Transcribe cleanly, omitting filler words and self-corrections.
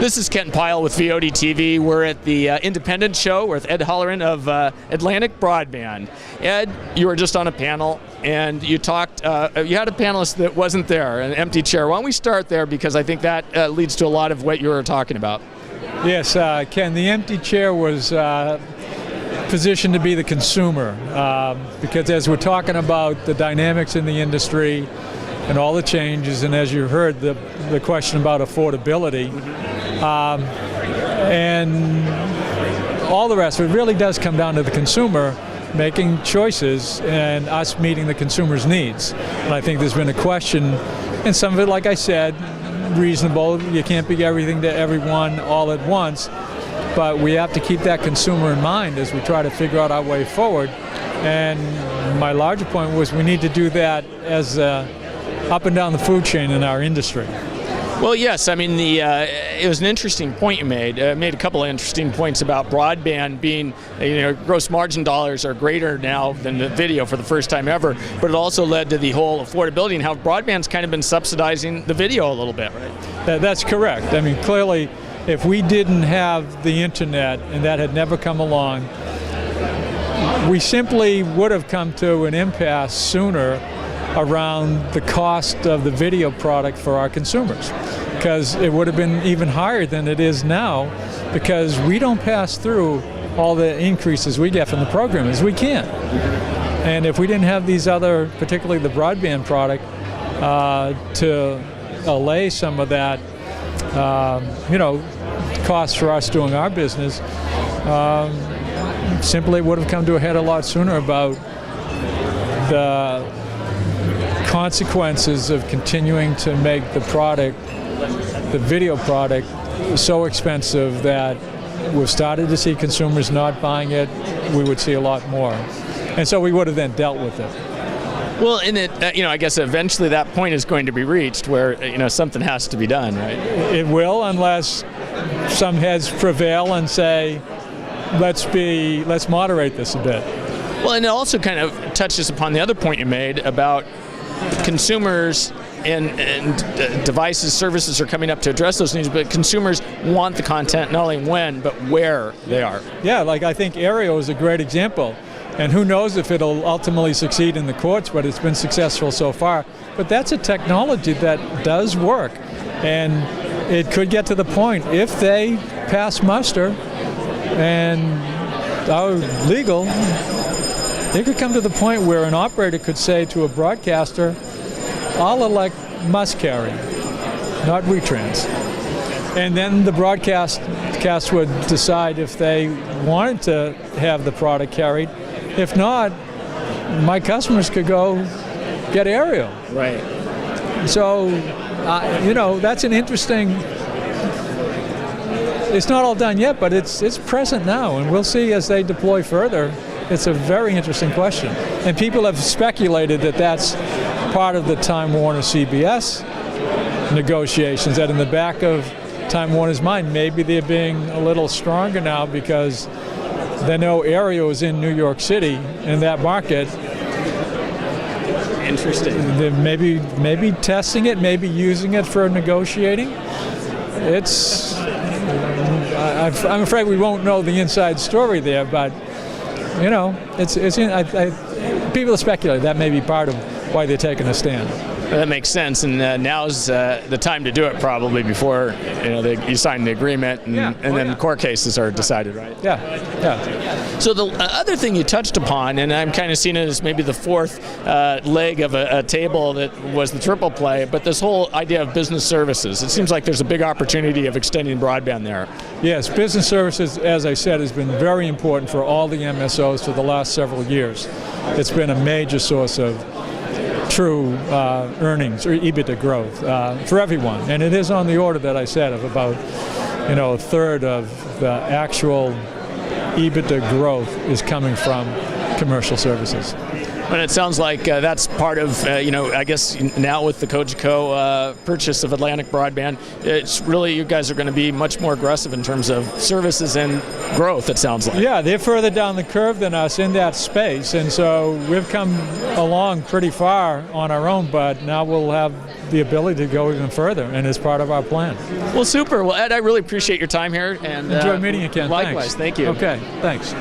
This is Ken Pyle with VOD TV. We're at the Independent Show with Ed Holleran of Atlantic Broadband. Ed, you were just on a panel, and you talked. You had a panelist that wasn't there, an empty chair. Why don't we start there, because I think that leads to a lot of what you were talking about. Yes, Ken, the empty chair was positioned to be the consumer, because as we're talking about the dynamics in the industry and all the changes, and as you heard, the question about affordability, and all the rest of it really does come down to the consumer making choices and us meeting the consumer's needs. And I think there's been a question, and some of it, like I said, reasonable. You can't be everything to everyone all at once, but we have to keep that consumer in mind as we try to figure out our way forward. And my larger point was we need to do that as up and down the food chain in our industry. Well, yes. I mean, it was an interesting point you made. Made a couple of interesting points about broadband being, gross margin dollars are greater now than the video for the first time ever. But it also led to the whole affordability and how broadband's kind of been subsidizing the video a little bit, right? That's correct. I mean, clearly, if we didn't have the internet and that had never come along, we simply would have come to an impasse sooner around the cost of the video product for our consumers, because it would have been even higher than it is now, because we don't pass through all the increases we get from the programmers. We can't. And if we didn't have these other, particularly the broadband product, to allay some of that, cost for us doing our business, simply would have come to a head a lot sooner about the consequences of continuing to make the product, the video product, so expensive that we've started to see consumers not buying it. We would see a lot more. And so we would have then dealt with it. Well, in it, I guess eventually that point is going to be reached where, something has to be done, right? It will, unless some heads prevail and say, let's moderate this a bit. Well, and it also kind of touches upon the other point you made about consumers and devices, services are coming up to address those needs, but consumers want the content not only when, but where they are. Yeah, like I think Aereo is a great example. And who knows if it'll ultimately succeed in the courts, but it's been successful so far. But that's a technology that does work. And it could get to the point, if they pass muster and are legal, it could come to the point where an operator could say to a broadcaster, I'll elect must carry, not retrans. And then the broadcast would decide if they wanted to have the product carried. If not, my customers could go get Aereo. Right. So, that's an interesting, it's not all done yet, but it's present now, and we'll see as they deploy further. It's a very interesting question. And people have speculated that that's part of the Time Warner CBS negotiations, that in the back of Time Warner's mind, maybe they're being a little stronger now because they know Aereo is in New York City in that market. Interesting. They're maybe testing it, maybe using it for negotiating. I'm afraid we won't know the inside story there, but people speculate that may be part of why they're taking a stand. Well, that makes sense, and now's the time to do it, probably before you sign the agreement, and then court cases are decided, right? Yeah. So the other thing you touched upon, and I'm kind of seeing it as maybe the fourth leg of a table that was the triple play, but this whole idea of business services. It seems like there's a big opportunity of extending broadband there. Yes, business services, as I said, has been very important for all the MSOs for the last several years. It's been a major source of true earnings or EBITDA growth for everyone, and it is on the order that I said of about a third of the actual EBITDA growth is coming from commercial services. And it sounds like that's part of, I guess now with the Cogeco purchase of Atlantic Broadband, it's really, you guys are going to be much more aggressive in terms of services and growth, it sounds like. Yeah, they're further down the curve than us in that space, and so we've come along pretty far on our own, but now we'll have the ability to go even further, and it's part of our plan. Well, super. Well, Ed, I really appreciate your time here. And enjoy meeting you, Ken. Likewise. Thanks. Thank you. Okay, thanks.